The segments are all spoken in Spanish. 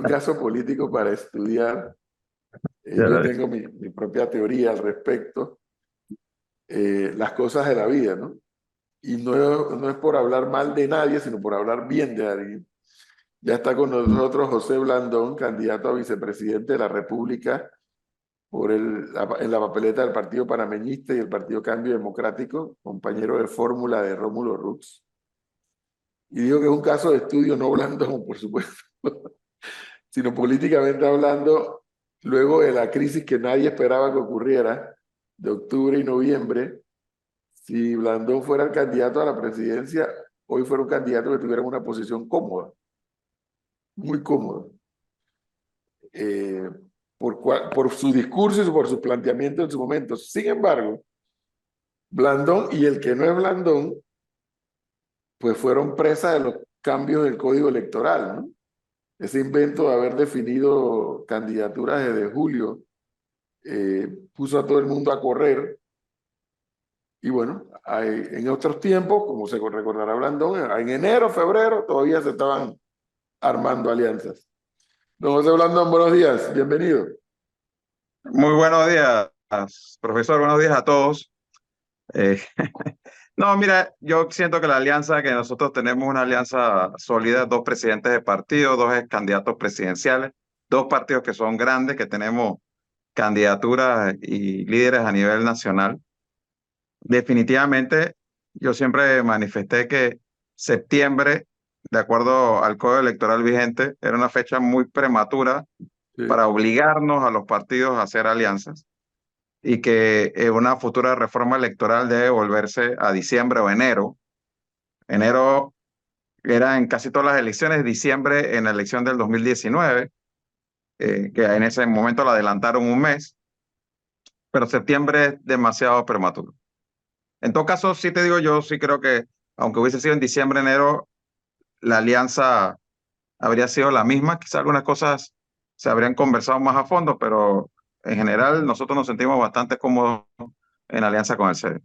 caso político para estudiar. Ya Yo lo ves. tengo mi propia teoría al respecto, las cosas de la vida, ¿no? Y no es por hablar mal de nadie, sino por hablar bien de alguien. Ya está con nosotros José Blandón, candidato a vicepresidente de la República en la papeleta del Partido Panameñista y el Partido Cambio Democrático, compañero de fórmula de Rómulo Rux. Y digo que es un caso de estudio, no Blandón, por supuesto, sino políticamente hablando, luego de la crisis que nadie esperaba que ocurriera, de octubre y noviembre, si Blandón fuera el candidato a la presidencia, hoy fuera un candidato que tuviera una posición cómoda, muy cómoda, eh, por su discurso y por sus planteamientos en su momento. Sin embargo, Blandón y el que no es Blandón, pues fueron presa de los cambios del código electoral, ¿no? Ese invento de haber definido candidaturas desde julio puso a todo el mundo a correr. Y bueno, en otros tiempos, como se recordará Blandón, en enero, febrero, todavía se estaban armando alianzas. Don José Blandón, buenos días, bienvenido. Muy buenos días, profesor. Buenos días a todos. Eh, no, mira, yo siento que la alianza que nosotros tenemos una alianza sólida, dos presidentes de partido, dos candidatos presidenciales, dos partidos que son grandes, que tenemos candidaturas y líderes a nivel nacional. Definitivamente, yo siempre manifesté que septiembre, de acuerdo al código electoral vigente, era una fecha muy prematura Sí. para obligarnos a los partidos a hacer alianzas y que una futura reforma electoral debe volverse a diciembre o enero. Enero era en casi todas las elecciones, diciembre en la elección del 2019, que en ese momento la adelantaron un mes, pero septiembre es demasiado prematuro. En todo caso, sí te digo, yo sí creo que aunque hubiese sido en diciembre, enero, la alianza habría sido la misma. Quizá algunas cosas se habrían conversado más a fondo, pero en general nosotros nos sentimos bastante cómodos en alianza con el CD.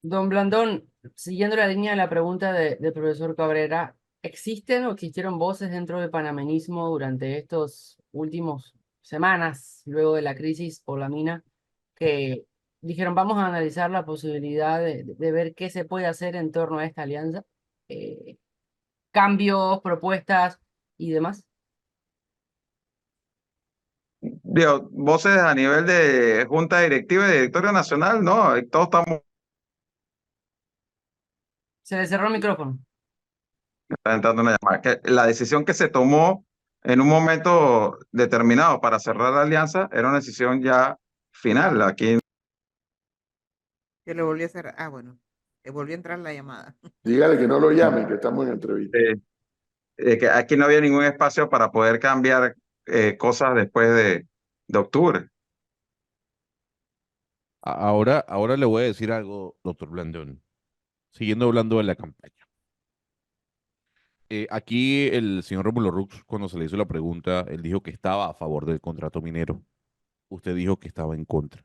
Don Blandón, siguiendo la línea de la pregunta del profesor Cabrera, ¿existen o existieron voces dentro del panameñismo durante estos últimos semanas, luego de la crisis o la mina, que dijeron vamos a analizar la posibilidad de ver qué se puede hacer en torno a esta alianza? Eh, Cambios, propuestas y demás. Digo, voces a nivel de Junta Directiva y Directorio Nacional, no, todos estamos Se le cerró el micrófono. entrando una llamada. Que la decisión que se tomó en un momento determinado para cerrar la alianza era una decisión ya final. Aquí Que le volvió a hacer. Ah, bueno, le volvió a entrar la llamada. Dígale que no lo llamen, que estamos en entrevista. que aquí no había ningún espacio para poder cambiar cosas después de octubre. Ahora le voy a decir algo, doctor Blandón, siguiendo hablando de la campaña. Aquí el señor Rómulo Rux, cuando se le hizo la pregunta, él dijo que estaba a favor del contrato minero. Usted dijo que estaba en contra.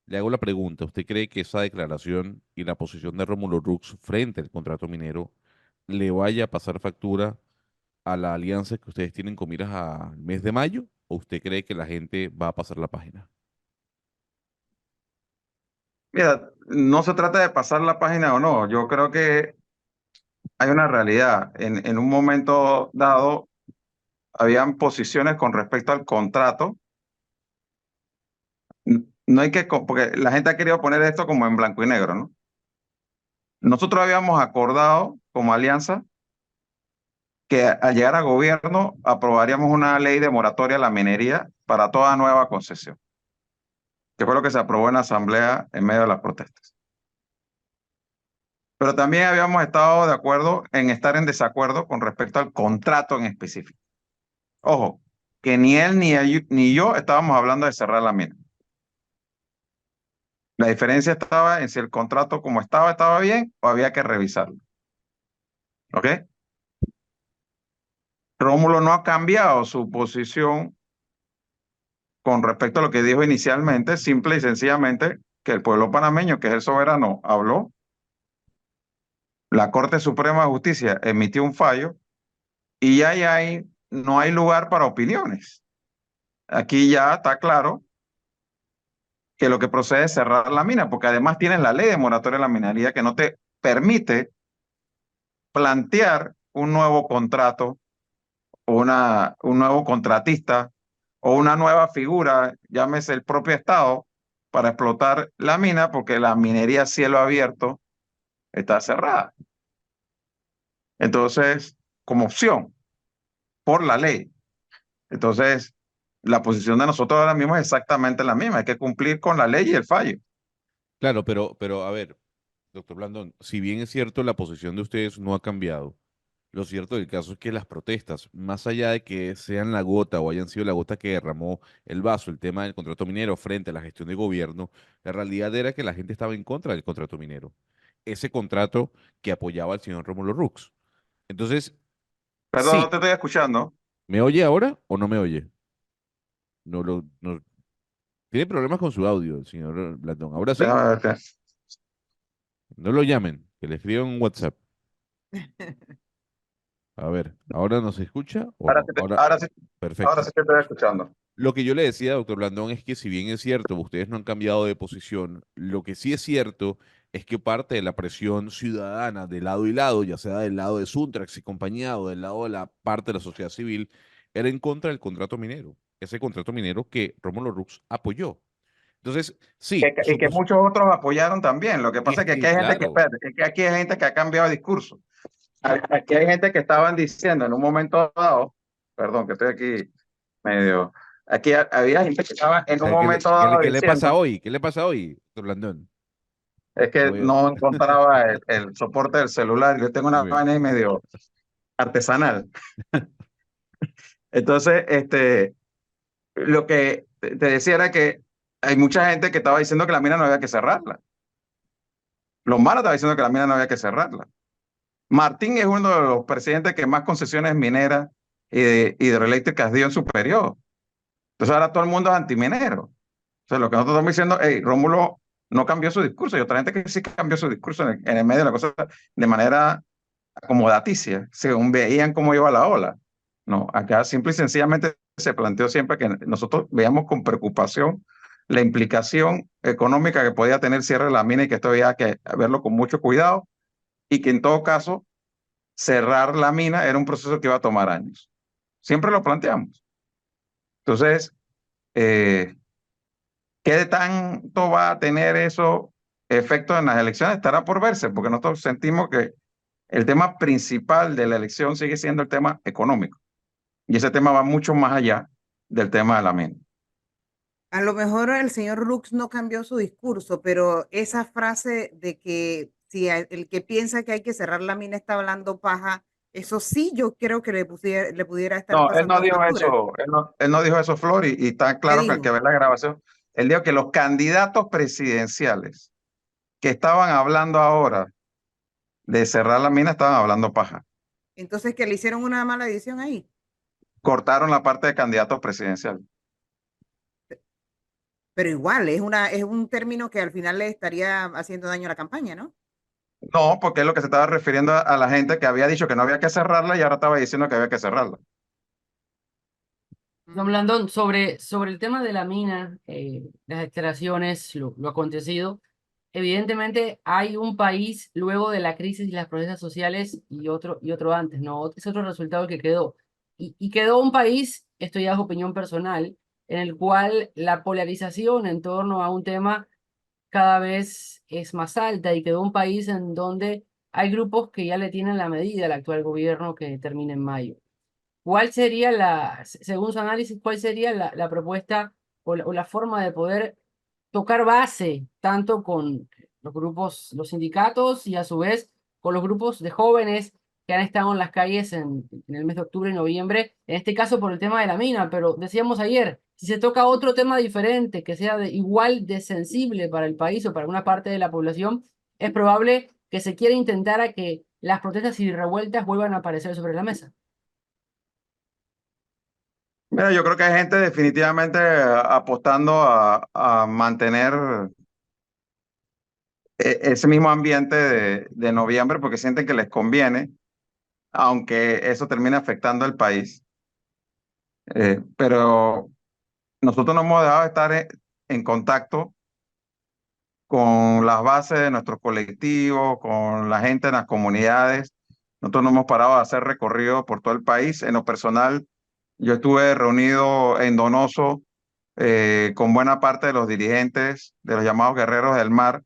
Le hago la pregunta, ¿usted cree que esa declaración y la posición de Rómulo Rux frente al contrato minero le vaya a pasar factura a la alianza que ustedes tienen con miras al mes de mayo? ¿O usted cree que la gente va a pasar la página? Mira, no se trata de pasar la página o no. Yo creo que hay una realidad. En un momento dado, habían posiciones con respecto al contrato. No hay que, porque la gente ha querido poner esto como en blanco y negro, ¿no? Nosotros habíamos acordado como alianza que al llegar a gobierno aprobaríamos una ley de moratoria a la minería para toda nueva concesión, que fue lo que se aprobó en la asamblea en medio de las protestas. Pero también habíamos estado de acuerdo en estar en desacuerdo con respecto al contrato en específico. Ojo, que ni él ni yo estábamos hablando de cerrar la mina. La diferencia estaba en si el contrato como estaba bien o había que revisarlo. ¿Ok? Rómulo no ha cambiado su posición con respecto a lo que dijo inicialmente, simple y sencillamente que el pueblo panameño, que es el soberano, habló. La Corte Suprema de Justicia emitió un fallo y ya hay no hay lugar para opiniones. Aquí ya está claro que lo que procede es cerrar la mina, porque además tienes la ley de moratoria de la minería que no te permite plantear un nuevo contrato o un nuevo contratista o una nueva figura, llámese el propio Estado, para explotar la mina, porque la minería a cielo abierto está cerrada. Entonces, como opción, por la ley. Entonces, la posición de nosotros ahora mismo es exactamente la misma. Hay que cumplir con la ley y el fallo. Claro, pero a ver, doctor Blandón, si bien es cierto la posición de ustedes no ha cambiado, lo cierto del caso es que las protestas, más allá de que sean la gota o hayan sido la gota que derramó el vaso, el tema del contrato minero frente a la gestión de gobierno, la realidad era que la gente estaba en contra del contrato minero. Ese contrato que apoyaba al señor Rómulo Rux. Entonces, Perdón, no sí, te estoy escuchando. ¿me oye ahora o no me oye? No, tiene problemas con su audio, el señor Blandón. Ahora sí, Déjame verte. no lo llamen, que le escriban un WhatsApp. A ver, ¿ahora nos escucha o Ahora no? sí, Ahora, ahora perfecto. sí te estoy escuchando. Lo que yo le decía, doctor Blandón, es que si bien es cierto, ustedes no han cambiado de posición, lo que sí es cierto es que parte de la presión ciudadana de lado y lado, ya sea del lado de Suntrax y compañía o del lado de la parte de la sociedad civil, era en contra del contrato minero. Ese contrato minero que Rómulo Rux apoyó. Entonces, sí, Y que muchos otros apoyaron también. Lo que y pasa es es que aquí que, hay gente claro, es que aquí hay gente que ha cambiado de discurso. Aquí hay gente que estaban diciendo en un momento dado, perdón, que estoy aquí medio, había gente que estaba en un momento dado ¿qué le pasa diciendo, hoy? ¿Qué le pasa hoy, doctor Blandón? es Lo que veo. no encontraba el soporte del celular. Yo tengo una Muy bien. vaina ahí medio artesanal. Entonces, lo que te decía era que hay mucha gente que estaba diciendo que la mina no había que cerrarla. Lomara estaba diciendo que la mina no había que cerrarla. Martín es uno de los presidentes que más concesiones mineras y de hidroeléctricas dio en su periodo. Entonces ahora todo el mundo es antiminero. O sea, lo que nosotros estamos diciendo, hey, Rómulo no cambió su discurso. Y otra gente que sí cambió su discurso en el medio de la cosa de manera acomodaticia, según veían cómo iba la ola. No, acá simple y sencillamente se planteó siempre que nosotros veíamos con preocupación la implicación económica que podía tener el cierre de la mina y que esto había que verlo con mucho cuidado y que en todo caso cerrar la mina era un proceso que iba a tomar años. Siempre lo planteamos. Entonces, eh, ¿qué de tanto va a tener eso efecto en las elecciones? Estará por verse, porque nosotros sentimos que el tema principal de la elección sigue siendo el tema económico. Y ese tema va mucho más allá del tema de la mina. A lo mejor el señor Rux no cambió su discurso, pero esa frase de que si el que piensa que hay que cerrar la mina está hablando paja, eso sí yo creo que le pudiera estar No, él no pasando dijo factura. eso, él no dijo eso, Flor, y está ¿Qué claro que el que dijo? ve la grabación, él dijo que los candidatos presidenciales que estaban hablando ahora de cerrar la mina estaban hablando paja. Entonces que le hicieron una mala edición ahí. Cortaron la parte de candidatos presidenciales. Pero igual, es un término que al final le estaría haciendo daño a la campaña, ¿no? No, porque es lo que se estaba refiriendo a la gente que había dicho que no había que cerrarla y ahora estaba diciendo que había que cerrarla. Don Blandón, sobre el tema de la mina, las extracciones, lo acontecido, evidentemente hay un país luego de la crisis y las protestas sociales y otro antes, ¿no? Es otro resultado que quedó. Y quedó un país, esto ya es opinión personal, en el cual la polarización en torno a un tema cada vez es más alta y quedó un país en donde hay grupos que ya le tienen la medida al actual gobierno que termina en mayo. ¿Cuál sería según su análisis, cuál sería la propuesta o la forma de poder tocar base tanto con los grupos, los sindicatos y a su vez con los grupos de jóvenes que han estado en las calles en el mes de octubre y noviembre, en este caso por el tema de la mina, pero decíamos ayer, si se toca otro tema diferente, que sea igual de sensible para el país o para una parte de la población, es probable que se quiera intentar a que las protestas y revueltas vuelvan a aparecer sobre la mesa. Mira, yo creo que hay gente definitivamente apostando a mantener ese mismo ambiente de noviembre porque sienten que les conviene, aunque eso termine afectando al país. Pero nosotros no hemos dejado de estar en contacto con las bases de nuestros colectivos, con la gente en las comunidades. Nosotros no hemos parado de hacer recorridos por todo el país. En lo personal, yo estuve reunido en Donoso con buena parte de los dirigentes de los llamados Guerreros del Mar,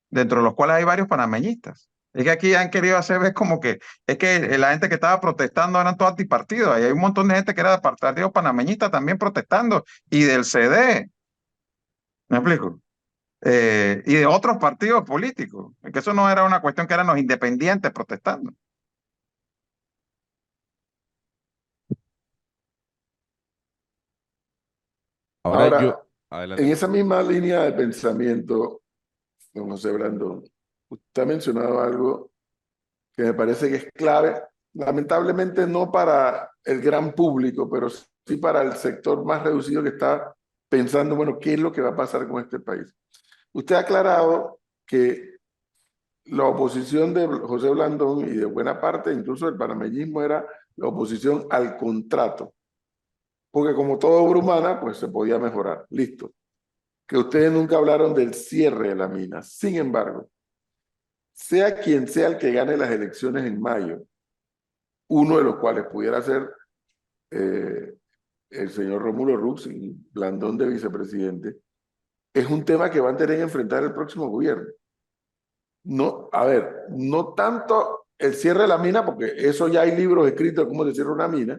dentro de los cuales hay varios panameñistas. Es que aquí han querido hacer ver como que es que la gente que estaba protestando eran todos antipartidos. Y hay un montón de gente que era de partido panameñista también protestando y del CD. ¿Me explico? Y de otros partidos políticos. Que eso no era una cuestión que eran los independientes protestando. Ahora Ahora, yo, en adelante. esa misma línea de pensamiento, don José Blandón, usted ha mencionado algo que me parece que es clave, lamentablemente no para el gran público, pero sí para el sector más reducido que está pensando, bueno, ¿qué es lo que va a pasar con este país? Usted ha aclarado que la oposición de José Blandón y de buena parte incluso del panameñismo era la oposición al contrato, porque como toda obra humana, pues se podía mejorar. Listo. Que ustedes nunca hablaron del cierre de la mina. Sin embargo, sea quien sea el que gane las elecciones en mayo, uno de los cuales pudiera ser el señor Rómulo Rux y Blandón de vicepresidente, es un tema que van a tener que enfrentar el próximo gobierno. No, a ver, no tanto el cierre de la mina, porque eso ya hay libros escritos de cómo se cierra una mina,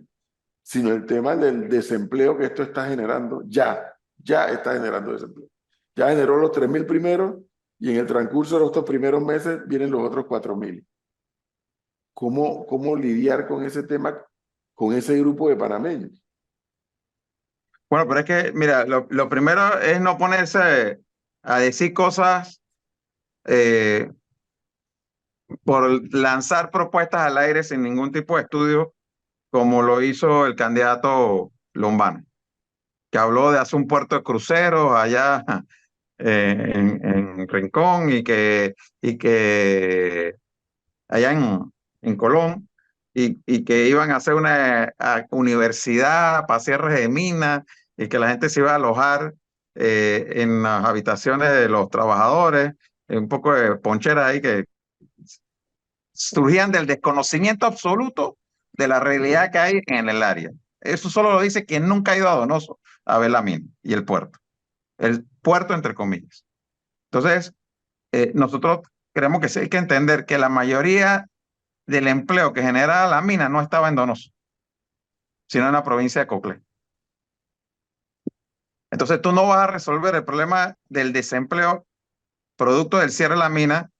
sino el tema del desempleo que esto está generando, ya está generando desempleo. Ya generó los 3.000 primeros y en el transcurso de estos primeros meses vienen los otros 4.000. ¿Cómo lidiar con ese tema, con ese grupo de panameños? Bueno, pero es que, mira, lo primero es no ponerse a decir cosas por lanzar propuestas al aire sin ningún tipo de estudio, como lo hizo el candidato Lombana, que habló de hacer un puerto de cruceros allá en Rincón y que allá en Colón, y que iban a hacer una universidad para cierres de minas y que la gente se iba a alojar en las habitaciones de los trabajadores, un poco de ponchera ahí que surgían del desconocimiento absoluto de la realidad que hay en el área. Eso solo lo dice quien nunca ha ido a Donoso a ver la mina y el puerto entre comillas. Entonces, nosotros creemos que sí hay que entender que la mayoría del empleo que genera la mina no estaba en Donoso, sino en la provincia de Coclé. Entonces tú no vas a resolver el problema del desempleo producto del cierre de la mina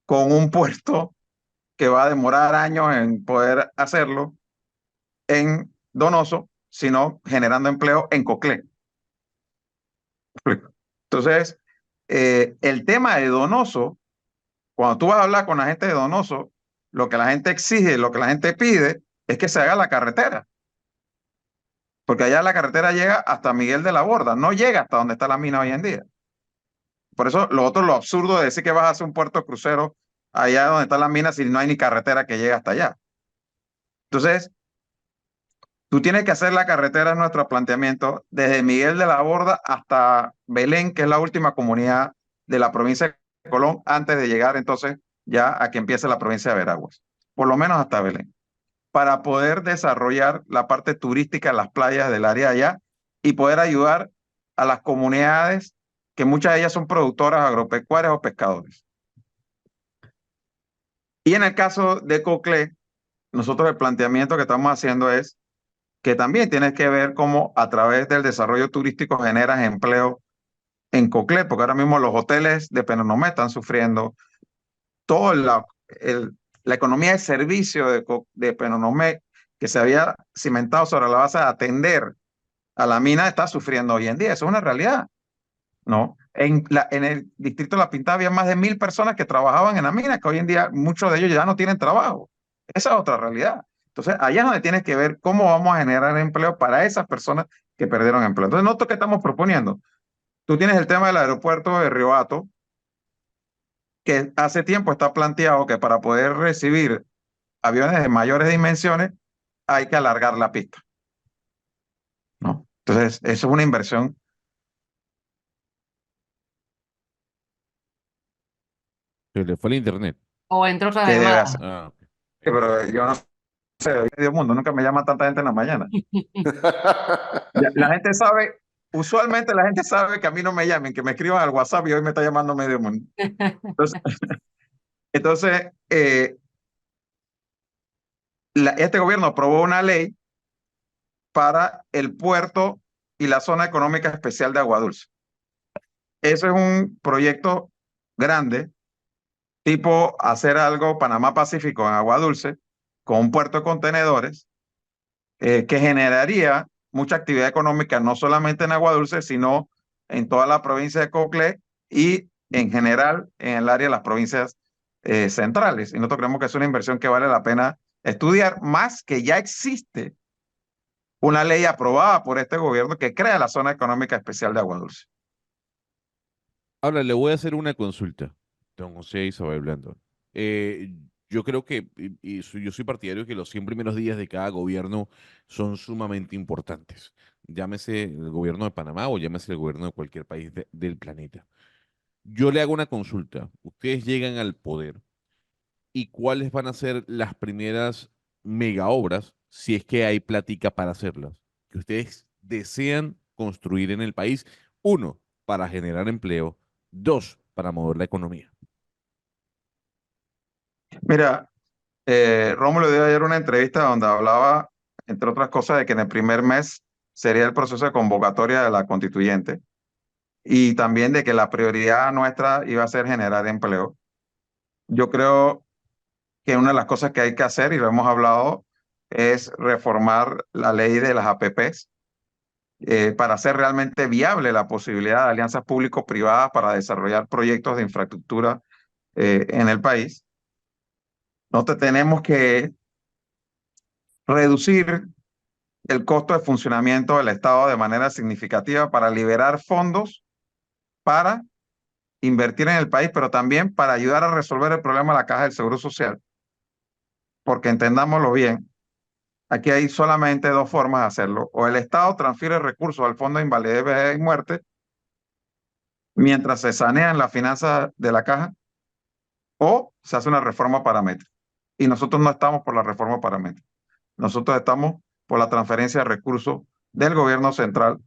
con un puerto que va a demorar años en poder hacerlo en Donoso, sino generando empleo en Coclé. Entonces, el tema de Donoso, cuando tú vas a hablar con la gente de Donoso, lo que la gente exige, lo que la gente pide, es que se haga la carretera. Porque allá la carretera llega hasta Miguel de la Borda, no llega hasta donde está la mina hoy en día. Por eso lo absurdo de decir que vas a hacer un puerto crucero allá donde está la mina si no hay ni carretera que llegue hasta allá. Entonces, tú tienes que hacer la carretera, es nuestro planteamiento, desde Miguel de la Borda hasta Belén, que es la última comunidad de la provincia de Colón, antes de llegar entonces ya a que empiece la provincia de Veraguas. Por lo menos hasta Belén, para poder desarrollar la parte turística en las playas del área allá y poder ayudar a las comunidades que muchas de ellas son productoras agropecuarias o pescadores. Y en el caso de Coclé, nosotros el planteamiento que estamos haciendo es que también tienes que ver cómo a través del desarrollo turístico generas empleo en Coclé, porque ahora mismo los hoteles de Penonomé están sufriendo, toda la economía de servicio de Penonomé, que se había cimentado sobre la base de atender a la mina, está sufriendo hoy en día. Eso es una realidad, ¿no? En el distrito de La Pintada había más de 1.000 personas que trabajaban en la mina, que hoy en día muchos de ellos ya no tienen trabajo. Esa es otra realidad. Entonces, allá es donde tienes que ver cómo vamos a generar empleo para esas personas que perdieron empleo. Entonces, nosotros qué estamos proponiendo. Tú tienes el tema del aeropuerto de Río Hato, que hace tiempo está planteado que para poder recibir aviones de mayores dimensiones hay que alargar la pista. Entonces, eso es una inversión. Se le fue el internet. O entró otra ¿Qué debe llamada. hacer? Ah, ok. Sí, pero yo no sé, hoy medio mundo, nunca me llama tanta gente en la mañana. La gente sabe, usualmente la gente sabe que a mí no me llamen, que me escriban al WhatsApp y hoy me está llamando medio mundo. Entonces, este gobierno aprobó una ley para el puerto y la zona económica especial de Agua Dulce. Eso es un proyecto grande, tipo hacer algo Panamá Pacífico en Agua Dulce, con un puerto de contenedores, que generaría mucha actividad económica, no solamente en Agua Dulce, sino en toda la provincia de Coclé y en general en el área de las provincias centrales. Y nosotros creemos que es una inversión que vale la pena estudiar, más que ya existe una ley aprobada por este gobierno que crea la zona económica especial de Agua Dulce. Ahora, le voy a hacer una consulta, don José Isabel Blandón. Eh, yo creo que, yo soy partidario que los 100 primeros días de cada gobierno son sumamente importantes. Llámese el gobierno de Panamá o llámese el gobierno de cualquier país del planeta. Yo le hago una consulta. Ustedes llegan al poder y cuáles van a ser las primeras mega obras, si es que hay plática para hacerlas, que ustedes desean construir en el país. Uno, para generar empleo. Dos, para mover la economía. Mira, Rómulo dio ayer una entrevista donde hablaba, entre otras cosas, de que en el primer mes sería el proceso de convocatoria de la constituyente y también de que la prioridad nuestra iba a ser generar empleo. Yo creo que una de las cosas que hay que hacer, y lo hemos hablado, es reformar la ley de las APPs para hacer realmente viable la posibilidad de alianzas público-privadas para desarrollar proyectos de infraestructura en el país. Nosotros tenemos que reducir el costo de funcionamiento del Estado de manera significativa para liberar fondos para invertir en el país, pero también para ayudar a resolver el problema de la caja del Seguro Social. Porque entendámoslo bien, aquí hay solamente dos formas de hacerlo. O el Estado transfiere recursos al Fondo de Invalidez, Vejez y Muerte mientras se sanean las finanzas de la caja, o se hace una reforma paramétrica. Y nosotros no estamos por la reforma paramétrica. Nosotros estamos por la transferencia de recursos del gobierno central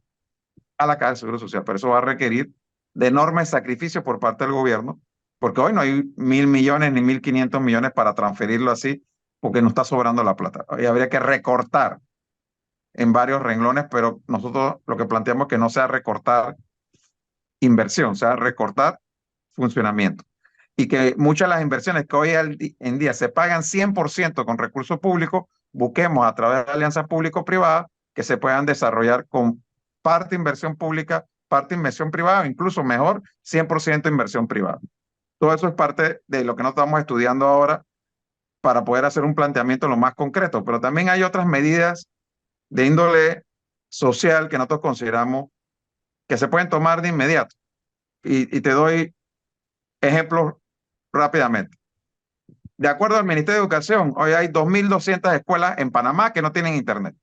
a la caja del Seguro Social. Pero eso va a requerir de enormes sacrificios por parte del gobierno, porque hoy no hay 1.000 millones ni 1.500 millones para transferirlo así, porque no está sobrando la plata. Hoy habría que recortar en varios renglones, pero nosotros lo que planteamos es que no sea recortar inversión, sea recortar funcionamiento. Y que muchas de las inversiones que hoy en día se pagan 100% con recursos públicos, busquemos a través de alianzas público-privadas que se puedan desarrollar con parte inversión pública, parte inversión privada, o incluso mejor, 100% inversión privada. Todo eso es parte de lo que nosotros estamos estudiando ahora para poder hacer un planteamiento lo más concreto, pero también hay otras medidas de índole social que nosotros consideramos que se pueden tomar de inmediato. Y te doy ejemplos rápidamente. De acuerdo al Ministerio de Educación, hoy hay 2.200 escuelas en Panamá que no tienen internet.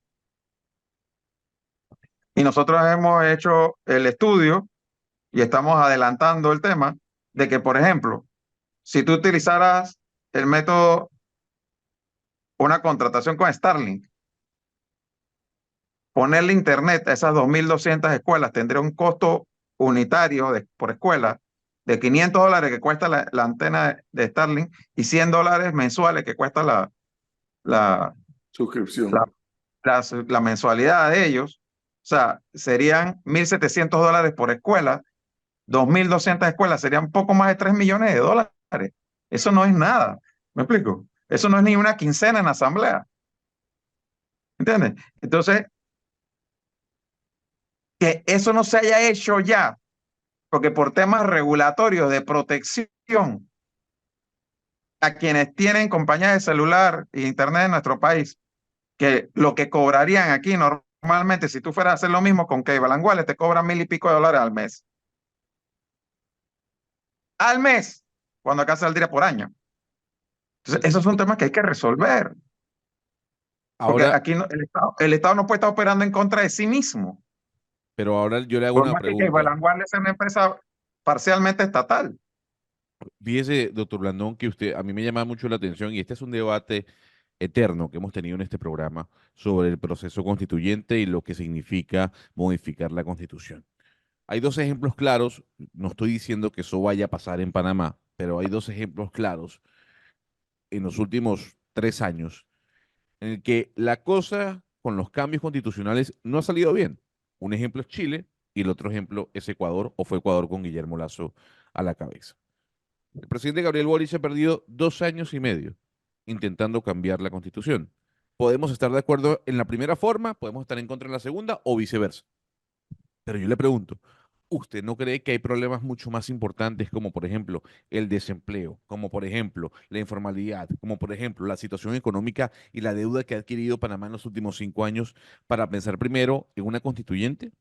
Y nosotros hemos hecho el estudio y estamos adelantando el tema de que, por ejemplo, si tú utilizaras el método, una contratación con Starlink, ponerle internet a esas 2.200 escuelas tendría un costo unitario por escuela de $500 que cuesta la antena de Starlink y $100 mensuales que cuesta la Suscripción. la mensualidad de ellos. O sea, serían $1.700 por escuela, 2.200 escuelas, serían poco más de $3 millones. Eso no es nada. ¿Me explico? Eso no es ni una quincena en asamblea. ¿Entiendes? Entonces, que eso no se haya hecho ya, porque por temas regulatorios de protección a quienes tienen compañías de celular e internet en nuestro país, que lo que cobrarían aquí normalmente, si tú fueras a hacer lo mismo con Cable & Wireless, te cobran $1.000 y pico al mes. Al mes, cuando acá saldría por año. Entonces, esos son temas que hay que resolver. Porque Ahora, aquí el Estado no puede estar operando en contra de sí mismo. Pero ahora yo le hago Por una más que pregunta. Vanguardia sea una empresa parcialmente estatal. Fíjese, doctor Blandón, que a mí me llama mucho la atención y este es un debate eterno que hemos tenido en este programa sobre el proceso constituyente y lo que significa modificar la Constitución. Hay dos ejemplos claros, no estoy diciendo que eso vaya a pasar en Panamá, pero hay dos ejemplos claros en los últimos 3 años en el que la cosa con los cambios constitucionales no ha salido bien. Un ejemplo es Chile y el otro ejemplo es Ecuador, o fue Ecuador con Guillermo Lasso a la cabeza. El presidente Gabriel Boric ha perdido 2 años y medio intentando cambiar la constitución. Podemos estar de acuerdo en la primera forma, podemos estar en contra en la segunda o viceversa. Pero yo le pregunto, ¿usted no cree que hay problemas mucho más importantes como por ejemplo el desempleo, como por ejemplo la informalidad, como por ejemplo la situación económica y la deuda que ha adquirido Panamá en los últimos 5 años para pensar primero en una constituyente?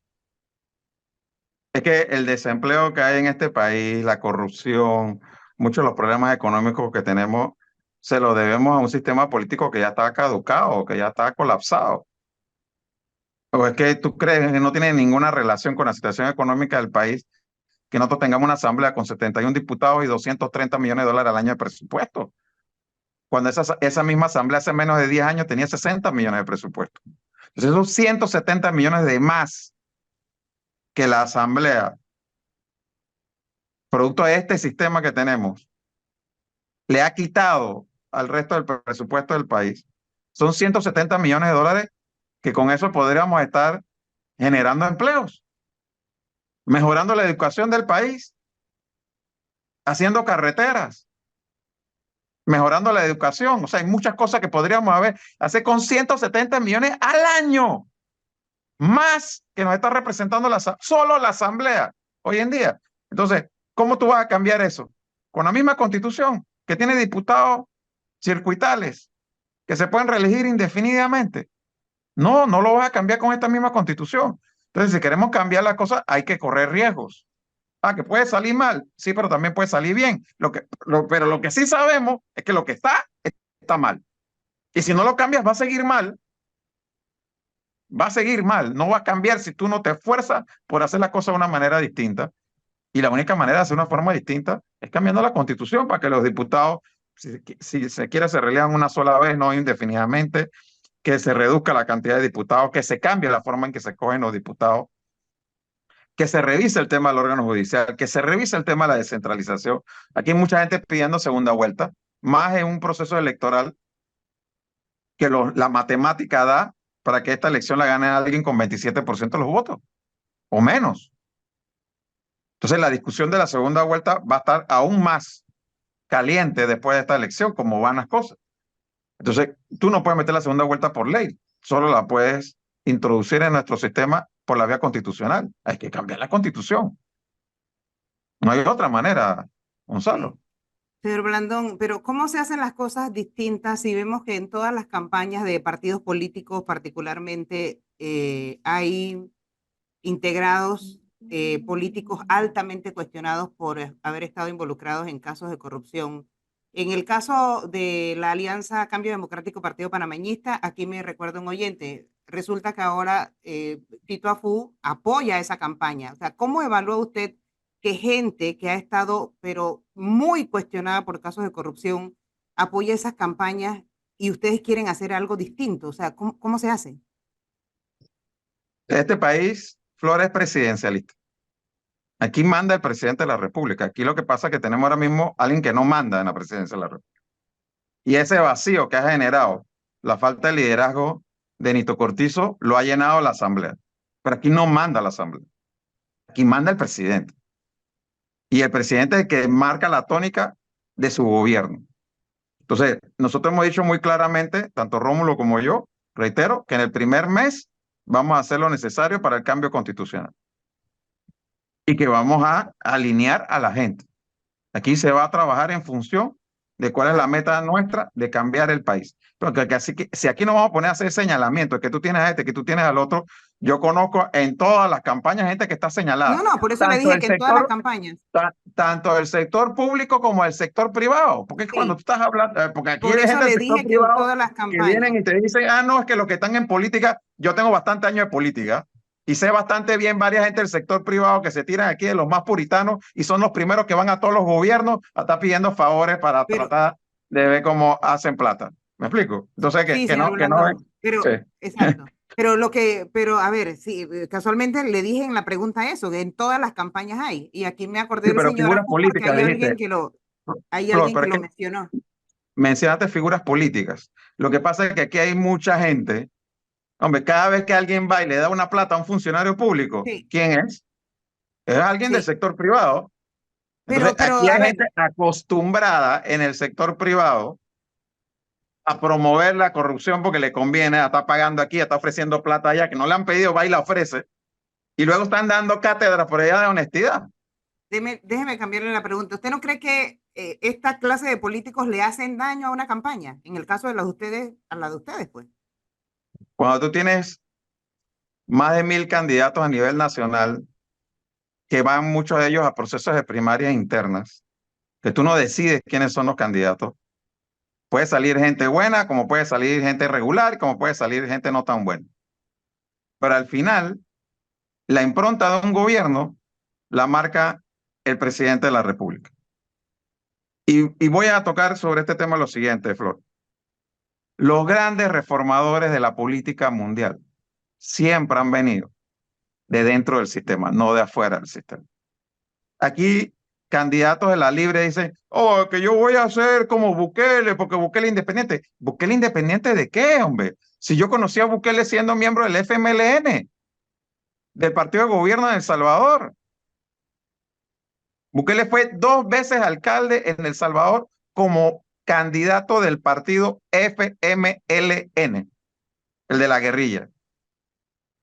Es que el desempleo que hay en este país, la corrupción, muchos de los problemas económicos que tenemos, se lo debemos a un sistema político que ya está caducado, que ya está colapsado. ¿O es que tú crees que no tiene ninguna relación con la situación económica del país, que nosotros tengamos una asamblea con 71 diputados y 230 millones de dólares al año de presupuesto? Cuando esa misma asamblea hace menos de 10 años tenía 60 millones de presupuesto. Entonces, esos 170 millones de más que la asamblea, producto de este sistema que tenemos, le ha quitado al resto del presupuesto del país. Son 170 millones de dólares que con eso podríamos estar generando empleos, mejorando la educación del país, haciendo carreteras, mejorando la educación. O sea, hay muchas cosas que podríamos hacer con 170 millones al año, más que nos está representando solo la Asamblea hoy en día. Entonces, ¿cómo tú vas a cambiar eso? Con la misma Constitución que tiene diputados circuitales que se pueden reelegir indefinidamente. No, no lo vas a cambiar con esta misma Constitución. Entonces, si queremos cambiar la cosa, hay que correr riesgos. Ah, que puede salir mal, sí, pero también puede salir bien. Pero lo que sí sabemos es que lo que está mal. Y si no lo cambias, va a seguir mal. Va a seguir mal. No va a cambiar si tú no te esfuerzas por hacer las cosas de una manera distinta. Y la única manera de hacer una forma distinta es cambiando la Constitución para que los diputados, si se quiere, se reelegan una sola vez, no indefinidamente, que se reduzca la cantidad de diputados, que se cambie la forma en que se escogen los diputados, que se revise el tema del órgano judicial, que se revise el tema de la descentralización. Aquí hay mucha gente pidiendo segunda vuelta, más en un proceso electoral que la matemática da para que esta elección la gane alguien con 27% de los votos, o menos. Entonces la discusión de la segunda vuelta va a estar aún más caliente después de esta elección, como van las cosas. Entonces, tú no puedes meter la segunda vuelta por ley, solo la puedes introducir en nuestro sistema por la vía constitucional. Hay que cambiar la constitución. No hay otra manera, Gonzalo. Señor Blandón, pero ¿cómo se hacen las cosas distintas si vemos que en todas las campañas de partidos políticos particularmente hay integrados políticos altamente cuestionados por haber estado involucrados en casos de corrupción? En el caso de la Alianza Cambio Democrático Partido Panameñista, aquí me recuerda un oyente, resulta que ahora Tito Afú apoya esa campaña. O sea, ¿cómo evalúa usted que gente que ha estado, pero muy cuestionada por casos de corrupción, apoya esas campañas y ustedes quieren hacer algo distinto? O sea, ¿cómo se hace? Este país, Flora, es presidencialista. Aquí manda el presidente de la República. Aquí lo que pasa es que tenemos ahora mismo a alguien que no manda en la presidencia de la República. Y ese vacío que ha generado la falta de liderazgo de Nito Cortizo lo ha llenado la Asamblea. Pero aquí no manda la Asamblea. Aquí manda el presidente. Y el presidente es el que marca la tónica de su gobierno. Entonces, nosotros hemos dicho muy claramente, tanto Rómulo como yo, reitero, que en el primer mes vamos a hacer lo necesario para el cambio constitucional. Y que vamos a alinear a la gente. Aquí se va a trabajar en función de cuál es la meta nuestra de cambiar el país. Porque así que, si aquí nos vamos a poner a hacer señalamientos, que tú tienes a este, que tú tienes al otro, yo conozco en todas las campañas gente que está señalada. No, por eso le dije que en todas las campañas. Tanto el sector público como el sector privado. Porque Sí. cuando tú estás hablando, porque aquí Por hay eso gente le del dije sector que en privado todas las que campañas. vienen y te dicen, no, es que los que están en política, yo tengo bastante años de política, Y sé bastante bien varias gente del sector privado que se tiran aquí de los más puritanos y son los primeros que van a todos los gobiernos a estar pidiendo favores para Pero, tratar de ver cómo hacen plata. ¿Me explico? Entonces, sí, que señor no, que no es. Blandón, pero, Sí. exacto. Pero a ver, sí, casualmente le dije en la pregunta eso, que en todas las campañas hay. Y aquí me acordé Sí, del pero señor figuras Apu porque políticas dijiste. hay Flor, alguien pero que es lo que mencionó. mencionaste figuras políticas. Lo que pasa es que aquí hay mucha gente. Hombre, cada vez que alguien va y le da una plata a un funcionario público, Sí, ¿quién es? Es alguien del sí. sector privado. Entonces, aquí A hay ver, gente acostumbrada en el sector privado a promover la corrupción porque le conviene, a estar pagando aquí, a estar ofreciendo plata allá, que no le han pedido, va y la ofrece, y luego están dando cátedra por allá de honestidad. déjeme cambiarle la pregunta. ¿Usted no cree que esta clase de políticos le hacen daño a una campaña? En el caso de la de ustedes, a la de ustedes, pues. Cuando tú tienes más de 1000 candidatos a nivel nacional, que van muchos de ellos a procesos de primarias internas, que tú no decides quiénes son los candidatos, puede salir gente buena, como puede salir gente regular, como puede salir gente no tan buena. Pero al final, la impronta de un gobierno la marca el presidente de la República. Y voy a tocar sobre este tema lo siguiente, Flor. Los grandes reformadores de la política mundial siempre han venido de dentro del sistema, no de afuera del sistema. Aquí, candidatos de la libre dicen, oh, que yo voy a hacer como Bukele, porque Bukele es independiente. ¿Bukele independiente de qué, hombre? Si yo conocí a Bukele siendo miembro del FMLN, del Partido de Gobierno de El Salvador. Bukele fue 2 veces alcalde en El Salvador como candidato del partido FMLN, el de la guerrilla.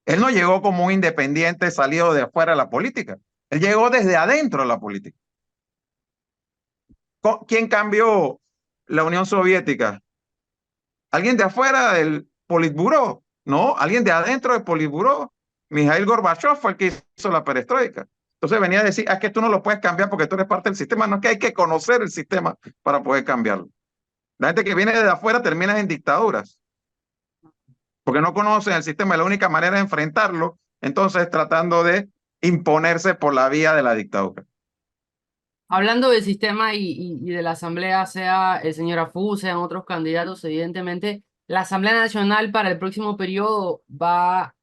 Él no llegó como un independiente salido de afuera de la política. Él llegó desde adentro de la política. ¿Quién cambió la Unión Soviética? ¿Alguien de afuera del Politburó? No, alguien de adentro del Politburó. Mikhail Gorbachev fue el que hizo la perestroika. Entonces venía a decir, es que tú no lo puedes cambiar porque tú eres parte del sistema. No es que hay que conocer el sistema para poder cambiarlo. La gente que viene de afuera termina en dictaduras porque no conocen el sistema. La única manera de enfrentarlo, entonces tratando de imponerse por la vía de la dictadura. Hablando del sistema y de la Asamblea, sea el señor Afu, sean otros candidatos, evidentemente, la Asamblea Nacional para el próximo periodo va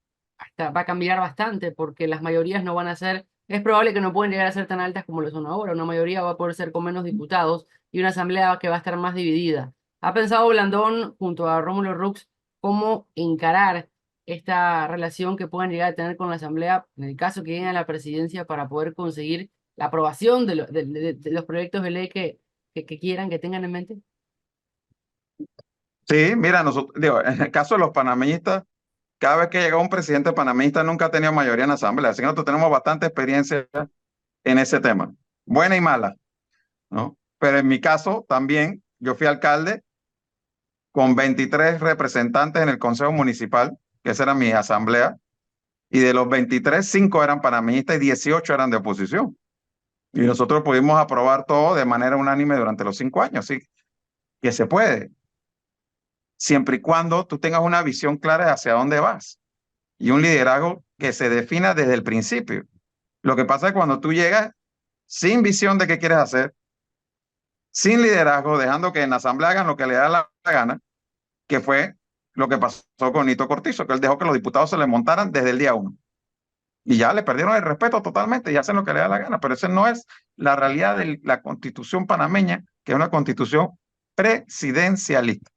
a cambiar bastante porque las mayorías no van a ser, es probable que no pueden llegar a ser tan altas como lo son ahora, una mayoría va a poder ser con menos diputados y una Asamblea que va a estar más dividida. ¿Ha pensado Blandón, junto a Rómulo Rux, cómo encarar esta relación que puedan llegar a tener con la Asamblea en el caso que lleguen a la presidencia para poder conseguir la aprobación de los proyectos de ley que quieran, que tengan en mente? Sí, mira, nosotros, digo, en el caso de los panameñistas, cada vez que llega un presidente panameñista nunca ha tenido mayoría en la asamblea, así que nosotros tenemos bastante experiencia en ese tema, buena y mala, ¿no? Pero en mi caso también, yo fui alcalde con 23 representantes en el Consejo Municipal, que esa era mi asamblea, y de los 23, 5 eran panameñistas y 18 eran de oposición. Y nosotros pudimos aprobar todo de manera unánime durante los 5 años, así que se puede, siempre y cuando tú tengas una visión clara de hacia dónde vas y un liderazgo que se defina desde el principio. Lo que pasa es que cuando tú llegas sin visión de qué quieres hacer, sin liderazgo, dejando que en la asamblea hagan lo que le da la gana, que fue lo que pasó con Nito Cortizo, que él dejó que los diputados se le montaran desde el día 1. Y ya le perdieron el respeto totalmente y hacen lo que le da la gana. Pero esa no es la realidad de la constitución panameña, que es una constitución presidencialista.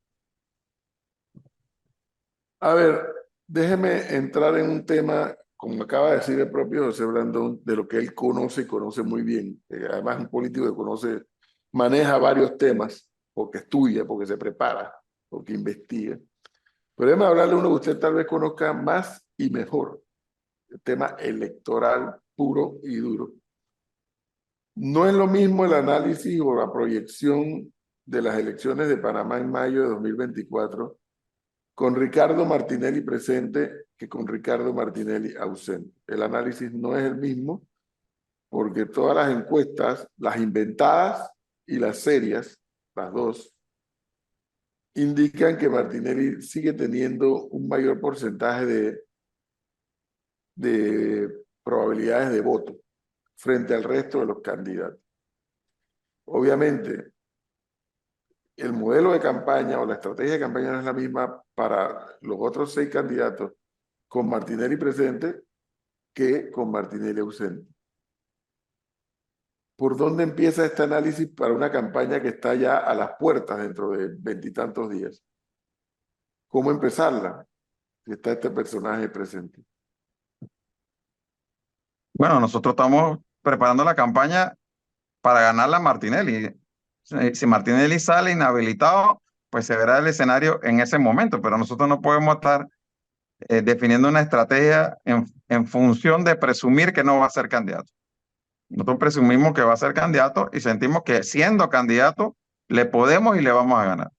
A ver, déjeme entrar en un tema, como acaba de decir el propio José Blandón, de lo que él conoce y conoce muy bien. Además, es un político que conoce, maneja varios temas, porque estudia, porque se prepara, porque investiga. Pero déjeme hablarle de uno que usted tal vez conozca más y mejor, el tema electoral puro y duro. No es lo mismo el análisis o la proyección de las elecciones de Panamá en mayo de 2024 con Ricardo Martinelli presente que con Ricardo Martinelli ausente. El análisis no es el mismo porque todas las encuestas, las inventadas y las serias, las dos, indican que Martinelli sigue teniendo un mayor porcentaje de probabilidades de voto frente al resto de los candidatos. Obviamente, el modelo de campaña o la estrategia de campaña no es la misma para los otros 6 candidatos con Martinelli presente que con Martinelli ausente. ¿Por dónde empieza este análisis para una campaña que está ya a las puertas dentro de 20 y tantos días? ¿Cómo empezarla si está este personaje presente? Bueno, nosotros estamos preparando la campaña para ganarla a Martinelli. Si Martinelli sale inhabilitado, pues se verá el escenario en ese momento, pero nosotros no podemos estar definiendo una estrategia en función de presumir que no va a ser candidato. Nosotros presumimos que va a ser candidato y sentimos que siendo candidato le podemos y le vamos a ganar,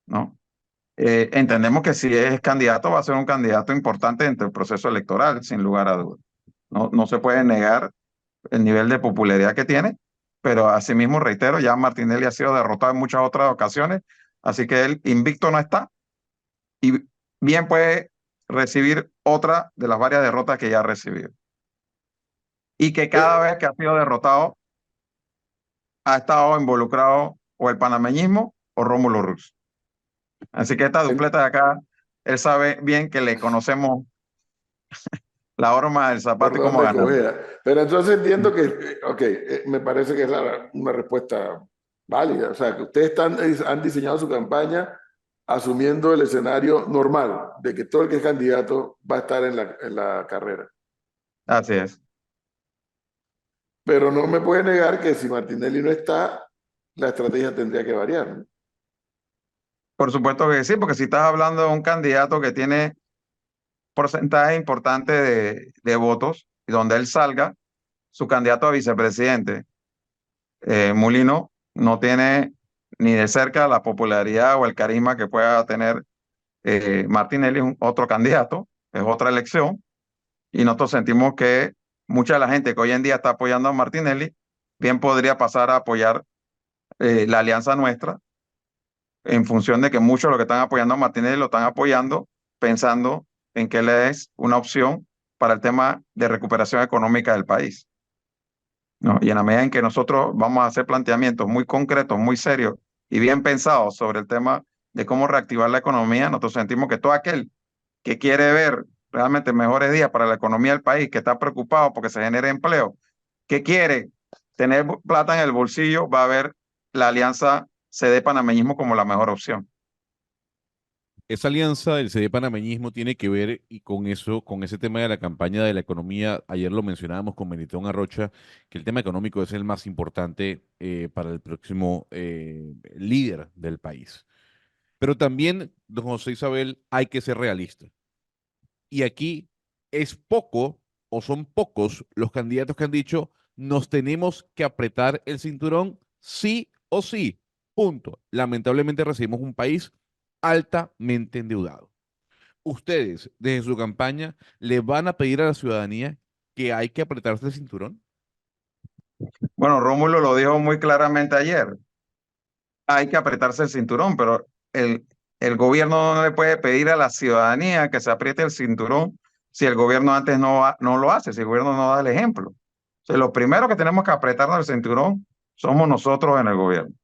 ¿no? Entendemos que si es candidato va a ser un candidato importante dentro del proceso electoral, sin lugar a dudas. No se puede negar el nivel de popularidad que tiene, pero asimismo, reitero, ya Martinelli ha sido derrotado en muchas otras ocasiones, así que él invicto no está y bien puede recibir otra de las varias derrotas que ya ha recibido. Y que cada vez que ha sido derrotado ha estado involucrado o el panameñismo o Rómulo Rux. Así que esta dupleta de acá, él sabe bien que le conocemos la horma del ¿Por zapato y cómo dónde ganar. coger? Pero entonces entiendo que, ok, me parece que es una respuesta válida. O sea, que ustedes han diseñado su campaña asumiendo el escenario normal de que todo el que es candidato va a estar en la carrera. Así es. Pero no me puede negar que si Martinelli no está, la estrategia tendría que variar, ¿no? Por supuesto que sí, porque si estás hablando de un candidato que tiene porcentaje importante de votos y donde él salga, su candidato a vicepresidente, Mulino, no tiene ni de cerca la popularidad o el carisma que pueda tener Martinelli, es otro candidato, es otra elección, y nosotros sentimos que mucha de la gente que hoy en día está apoyando a Martinelli, bien podría pasar a apoyar la alianza nuestra, en función de que muchos de los que están apoyando a Martinelli lo están apoyando pensando en que él es una opción para el tema de recuperación económica del país, ¿no? Y en la medida en que nosotros vamos a hacer planteamientos muy concretos, muy serios y bien pensados sobre el tema de cómo reactivar la economía, nosotros sentimos que todo aquel que quiere ver realmente mejores días para la economía del país, que está preocupado porque se genere empleo, que quiere tener plata en el bolsillo, va a ver la alianza CD Panameñismo como la mejor opción. Esa alianza del CD Panameñismo tiene que ver y con eso, con ese tema de la campaña de la economía. Ayer lo mencionábamos con Benitón Arrocha, que el tema económico es el más importante para el próximo líder del país. Pero también, don José Isabel, hay que ser realista. Y aquí es poco o son pocos los candidatos que han dicho nos tenemos que apretar el cinturón sí o sí. Punto. Lamentablemente recibimos un país altamente endeudado. ¿Ustedes, desde su campaña, le van a pedir a la ciudadanía que hay que apretarse el cinturón? Bueno, Rómulo lo dijo muy claramente ayer. Hay que apretarse el cinturón, pero el gobierno no le puede pedir a la ciudadanía que se apriete el cinturón si el gobierno antes no lo hace, si el gobierno no da el ejemplo. O sea, lo primero que tenemos que apretarnos el cinturón somos nosotros en el gobierno,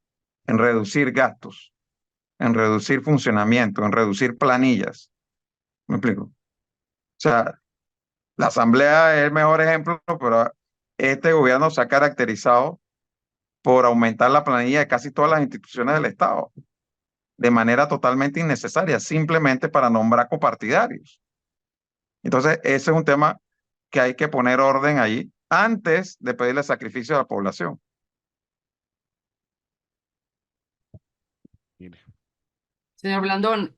en reducir gastos, en reducir funcionamiento, en reducir planillas. ¿Me explico? O sea, la Asamblea es el mejor ejemplo, pero este gobierno se ha caracterizado por aumentar la planilla de casi todas las instituciones del Estado de manera totalmente innecesaria, simplemente para nombrar copartidarios. Entonces, ese es un tema que hay que poner orden ahí antes de pedirle sacrificio a la población. Mire, Señor Blandón,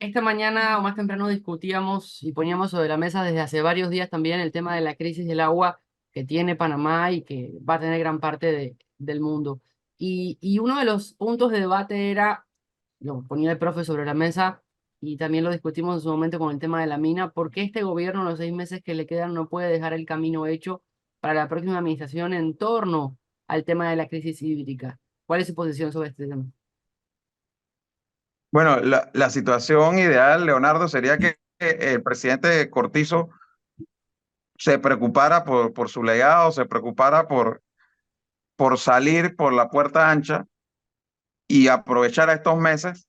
esta mañana o más temprano discutíamos y poníamos sobre la mesa desde hace varios días también el tema de la crisis del agua que tiene Panamá y que va a tener gran parte del mundo. Y uno de los puntos de debate era, lo ponía el profe sobre la mesa y también lo discutimos en su momento con el tema de la mina, ¿por qué este gobierno en los 6 meses que le quedan no puede dejar el camino hecho para la próxima administración en torno al tema de la crisis hídrica? ¿Cuál es su posición sobre este tema? Bueno, la situación ideal, Leonardo, sería que el presidente Cortizo se preocupara por su legado, se preocupara por salir por la puerta ancha y aprovechar estos meses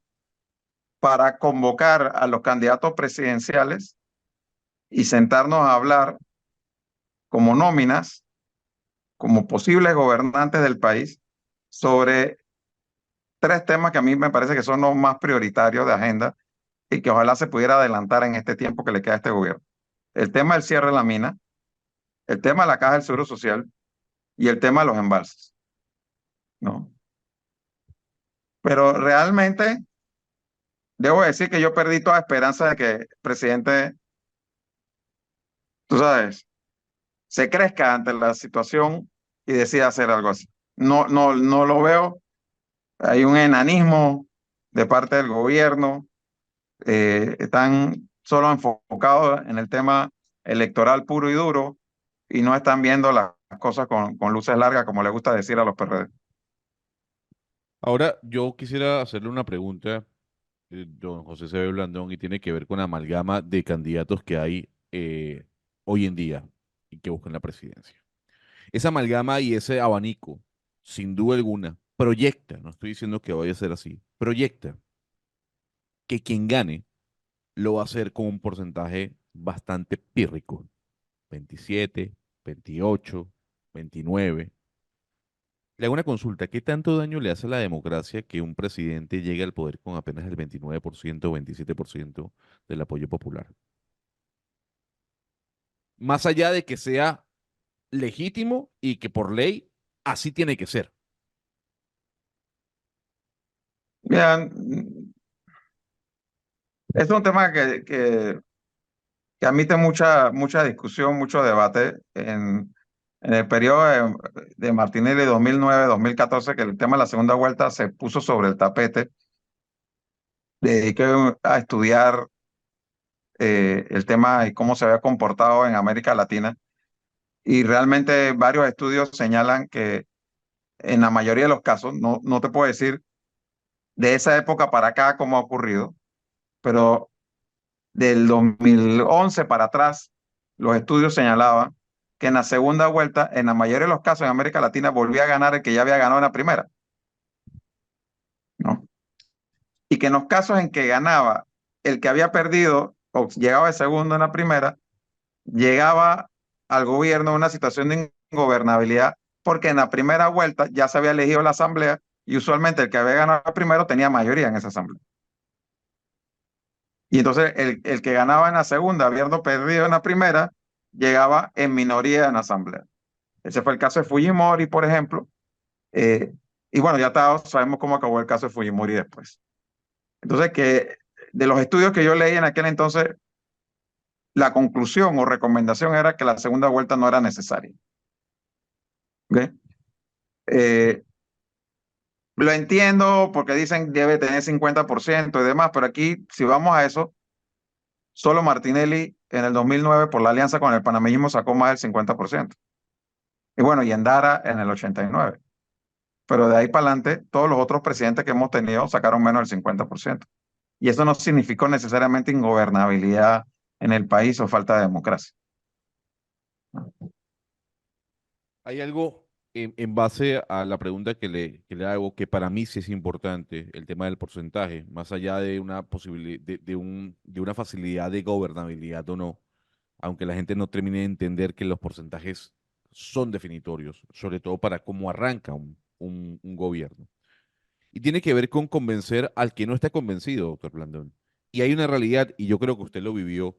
para convocar a los candidatos presidenciales y sentarnos a hablar como nóminas, como posibles gobernantes del país, sobre tres temas que a mí me parece que son los más prioritarios de agenda y que ojalá se pudiera adelantar en este tiempo que le queda a este gobierno. El tema del cierre de la mina, el tema de la caja del Seguro Social y el tema de los embalses, ¿no? Pero realmente debo decir que yo perdí toda esperanza de que el presidente, tú sabes, se crezca ante la situación y decida hacer algo así. No lo veo. Hay un enanismo de parte del gobierno. Están solo enfocados en el tema electoral puro y duro y no están viendo las cosas con luces largas, como le gusta decir a los PRD. Ahora, yo quisiera hacerle una pregunta, don José Cebé Blandón, y tiene que ver con la amalgama de candidatos que hay hoy en día y que buscan la presidencia. Esa amalgama y ese abanico, sin duda alguna, proyecta, no estoy diciendo que vaya a ser así, proyecta que quien gane lo va a hacer con un porcentaje bastante pírrico, 27, 28, 29. Le hago una consulta, ¿qué tanto daño le hace a la democracia que un presidente llegue al poder con apenas el 29% o 27% del apoyo popular? Más allá de que sea legítimo y que por ley así tiene que ser. Mira, es un tema que admite mucha discusión, mucho debate en el periodo de Martinelli 2009-2014, que el tema de la segunda vuelta se puso sobre el tapete. Dediqué a estudiar el tema y cómo se había comportado en América Latina. Y realmente varios estudios señalan que en la mayoría de los casos, no te puedo decir de esa época para acá cómo ha ocurrido, pero del 2011 para atrás, los estudios señalaban que en la segunda vuelta, en la mayoría de los casos en América Latina, volvía a ganar el que ya había ganado en la primera, ¿no? Y que en los casos en que ganaba el que había perdido o llegaba de segundo en la primera, llegaba al gobierno en una situación de ingobernabilidad, porque en la primera vuelta ya se había elegido la asamblea y usualmente el que había ganado primero tenía mayoría en esa asamblea. Y entonces el que ganaba en la segunda, habiendo perdido en la primera, llegaba en minoría en la asamblea. Ese fue el caso de Fujimori, por ejemplo. Eh, y bueno, ya todos sabemos cómo acabó el caso de Fujimori después. Entonces, que de los estudios que yo leí en aquel entonces, la conclusión o recomendación era que la segunda vuelta no era necesaria. ¿Okay? Lo entiendo porque dicen debe tener 50% y demás, pero aquí, si vamos a eso, solo Martinelli en el 2009 por la alianza con el panameñismo sacó más del 50%. Y bueno, y Endara en el 89%. Pero de ahí para adelante, todos los otros presidentes que hemos tenido sacaron menos del 50%. Y eso no significó necesariamente ingobernabilidad en el país o falta de democracia. Hay algo en base a la pregunta que le hago que para mí sí es importante, el tema del porcentaje, más allá de una posibilidad, de una facilidad de gobernabilidad o no, aunque la gente no termine de entender que los porcentajes son definitorios, sobre todo para cómo arranca un gobierno. Y tiene que ver con convencer al que no está convencido, doctor Blandón. Y hay una realidad, y yo creo que usted lo vivió,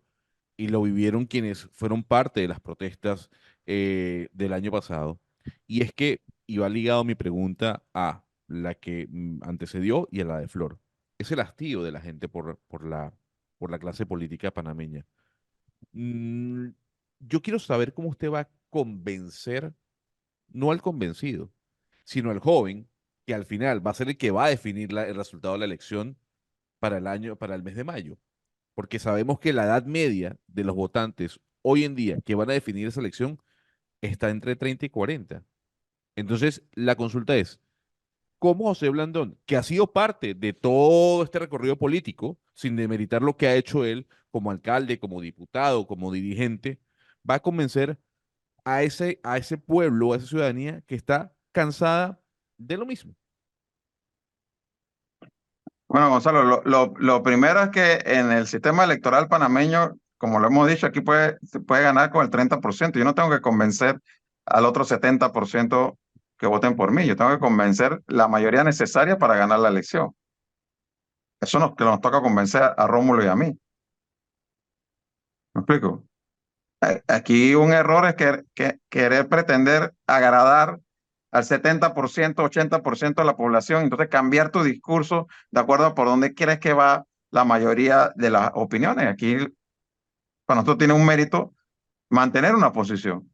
y lo vivieron quienes fueron parte de las protestas del año pasado. Y es que iba ligado mi pregunta a la que antecedió y a la de Flor. Es el hastío de la gente por la clase política panameña. Mm, yo quiero saber cómo usted va a convencer, no al convencido, sino al joven, que al final va a ser el que va a definir el resultado de la elección para el mes de mayo. Porque sabemos que la edad media de los votantes hoy en día que van a definir esa elección está entre 30 y 40. Entonces, la consulta es, ¿cómo José Blandón, que ha sido parte de todo este recorrido político, sin demeritar lo que ha hecho él como alcalde, como diputado, como dirigente, va a convencer a ese pueblo, a esa ciudadanía que está cansada de lo mismo? Bueno, Gonzalo, lo primero es que en el sistema electoral panameño, como lo hemos dicho, aquí se puede ganar con el 30%. Yo no tengo que convencer al otro 70% que voten por mí. Yo tengo que convencer la mayoría necesaria para ganar la elección. Eso que nos toca convencer a Rómulo y a mí. ¿Me explico? Aquí un error es querer pretender agradar al 70%, 80% de la población, entonces cambiar tu discurso de acuerdo a por dónde crees que va la mayoría de las opiniones. Aquí para nosotros tiene un mérito mantener una posición,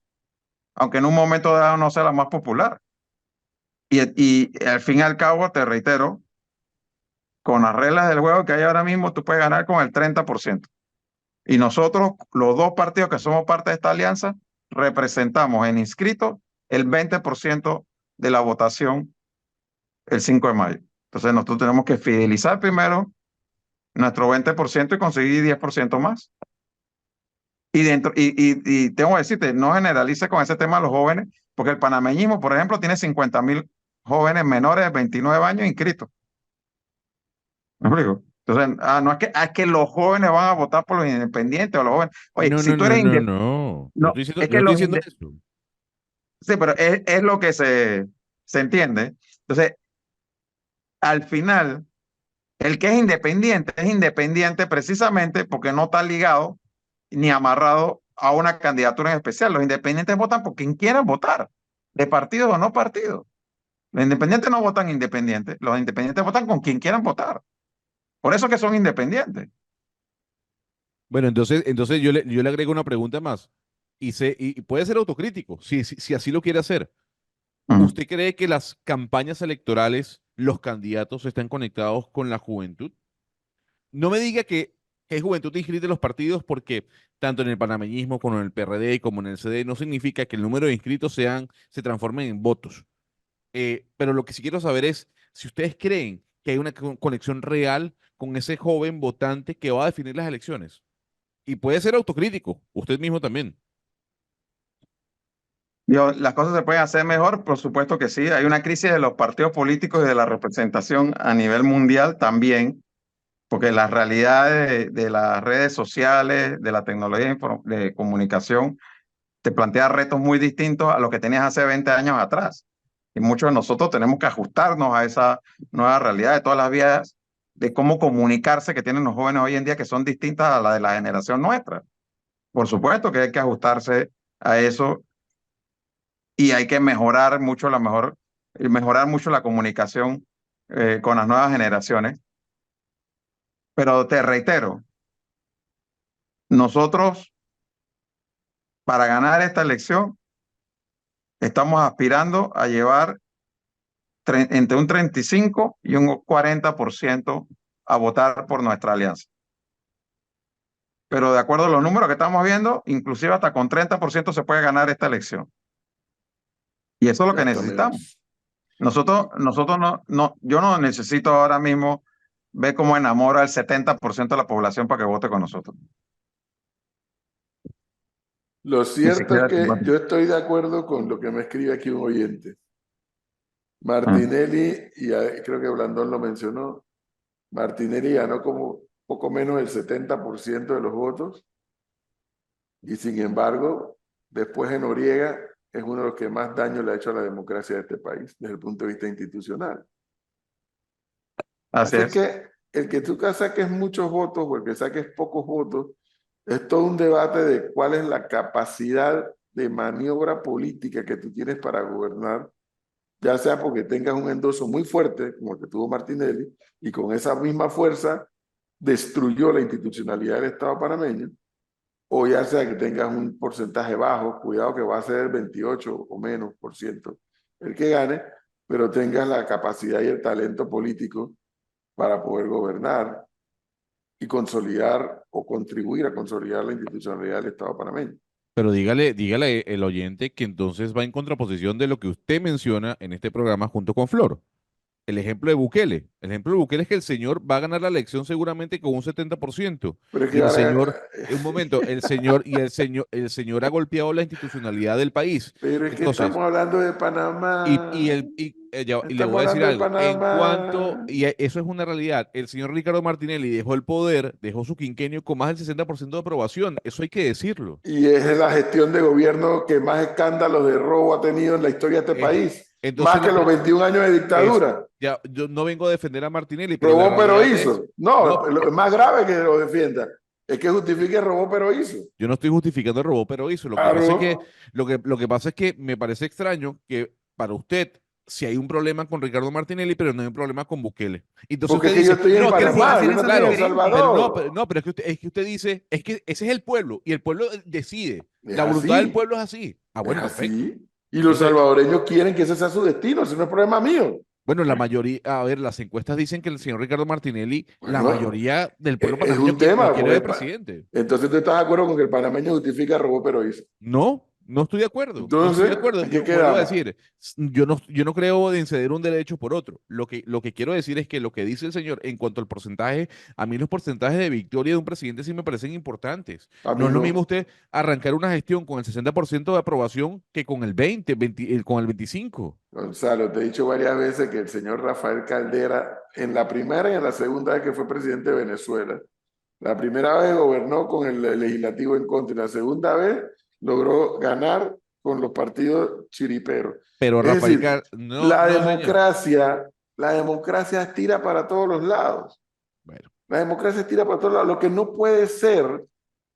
aunque en un momento dado no sea la más popular. Y al fin y al cabo, te reitero, con las reglas del juego que hay ahora mismo, tú puedes ganar con el 30%. Y nosotros, los dos partidos que somos parte de esta alianza, representamos en inscritos el 20% de la votación el 5 de mayo. Entonces nosotros tenemos que fidelizar primero nuestro 20% y conseguir 10% más. Y tengo que decirte, no generalice con ese tema a los jóvenes, porque el panameñismo, por ejemplo, tiene 50.000 jóvenes menores de 29 años inscritos. ¿Me explico? Entonces, no es que los jóvenes van a votar por los independientes o los jóvenes. Oye, No, si no, tú no, eres no, independiente, no. no, es Yo no que estoy diciendo eso. sí, pero es lo que se entiende. Entonces, al final, el que es independiente precisamente porque no está ligado ni amarrado a una candidatura en especial. Los independientes votan por quien quieran votar, de partido o no partido. Los independientes no votan independientes, los independientes votan con quien quieran votar. Por eso que son independientes. Bueno, entonces yo le agrego una pregunta más. Y puede ser autocrítico, si así lo quiere hacer. Ujú. ¿Usted cree que las campañas electorales, los candidatos están conectados con la juventud? No me diga que hay juventud inscrita en los partidos porque tanto en el panameñismo como en el PRD como en el CD no significa que el número de inscritos se transformen en votos. Pero lo que sí quiero saber es si ustedes creen que hay una conexión real con ese joven votante que va a definir las elecciones. Y puede ser autocrítico, usted mismo también. Digo, las cosas se pueden hacer mejor, por supuesto que sí. Hay una crisis de los partidos políticos y de la representación a nivel mundial también, porque las realidades de las redes sociales, de la tecnología de comunicación, te plantea retos muy distintos a los que tenías hace 20 años atrás. Y muchos de nosotros tenemos que ajustarnos a esa nueva realidad de todas las vías de cómo comunicarse que tienen los jóvenes hoy en día, que son distintas a la de la generación nuestra. Por supuesto que hay que ajustarse a eso y hay que mejorar mucho la comunicación con las nuevas generaciones. Pero te reitero, nosotros para ganar esta elección estamos aspirando a llevar entre un 35 y un 40% a votar por nuestra alianza. Pero de acuerdo a los números que estamos viendo, inclusive hasta con 30% se puede ganar esta elección. Y eso es lo Y que hasta necesitamos. menos. Nosotros yo no necesito ahora mismo ver cómo enamora al 70% de la población para que vote con nosotros. Lo Ni cierto es siquiera el que 50. yo estoy de acuerdo con lo que me escribe aquí un oyente. Mm. Martinelli, creo que Blandón lo mencionó, Martinelli ganó como poco menos del 70% de los votos y sin embargo, después de Noriega, es uno de los que más daño le ha hecho a la democracia de este país desde el punto de vista institucional. Así Así es. que el que tú saques muchos votos o el que saques pocos votos es todo un debate de cuál es la capacidad de maniobra política que tú tienes para gobernar, ya sea porque tengas un endoso muy fuerte, como el que tuvo Martinelli, y con esa misma fuerza destruyó la institucionalidad del Estado panameño, o ya sea que tengas un porcentaje bajo, cuidado que va a ser 28 o menos por ciento el que gane, pero tengas la capacidad y el talento político para poder gobernar y consolidar o contribuir a consolidar la institucionalidad del Estado panameño. Pero dígale el oyente que entonces va en contraposición de lo que usted menciona en este programa junto con Flor. El ejemplo de Bukele. El ejemplo de Bukele es que el señor va a ganar la elección seguramente con un 70%. Pero es Y que el ahora, señor, un momento, el señor ha golpeado la institucionalidad del país. pero es que Entonces, estamos hablando de y, Panamá. y, el, y le Estamos voy a decir hablando de algo, en cuanto, Panamá. eso es una realidad, el señor Ricardo Martinelli dejó el poder, dejó su quinquenio con más del 60% de aprobación, eso hay que decirlo. Y es la gestión de gobierno que más escándalos de robo ha tenido en la historia de este Eh, país. entonces, Más que los 21 años de eso, dictadura. ya, yo no vengo a defender a Martinelli, pero la Robó pero realidad es, hizo. No, no, lo más grave que lo defienda es que justifique robó pero hizo. yo no estoy justificando el robo, pero hizo. Lo que pasa es que, Claro. lo que pasa es que me parece extraño que para usted, si hay un problema con Ricardo Martinelli, pero no hay un problema con Bukele. Entonces Porque usted es que yo dice, estoy en no, es que Sí, Panamá, así yo no no son estoy en El claro, diferentes. pero no, Salvador. no, pero es que usted dice, es que ese es el pueblo y el pueblo decide. Es La voluntad del así, pueblo es así. Ah, es bueno, perfecto. así. Y los Entonces, salvadoreños quieren que ese sea su destino, ese no es problema mío. bueno, la mayoría, a ver, las encuestas dicen que el señor Ricardo Martinelli, la Bueno, mayoría del pueblo es panameño un lo tema, quiere porque de presidente. entonces tú estás de acuerdo con que el panameño justifica robó pero hizo. No, no estoy de acuerdo, no estoy de Entonces, acuerdo. ¿en qué Vuelvo a quedamos? decir, yo no creo en ceder un derecho por otro. Lo que quiero decir es que lo que dice el señor en cuanto al porcentaje, a mí los porcentajes de victoria de un presidente sí me parecen importantes. A No mí es lo mismo no. usted arrancar una gestión con el 60% de aprobación que con el 20, con el 25%. Gonzalo, te he dicho varias veces que el señor Rafael Caldera, en la primera y en la segunda vez que fue presidente de Venezuela, la primera vez gobernó con el legislativo en contra y la segunda vez logró ganar con los partidos chiriperos. Pero Es Rafael decir, no, la no, señor. democracia, la democracia estira para todos los lados. Bueno, La democracia estira para todos lados. Lo que no puede ser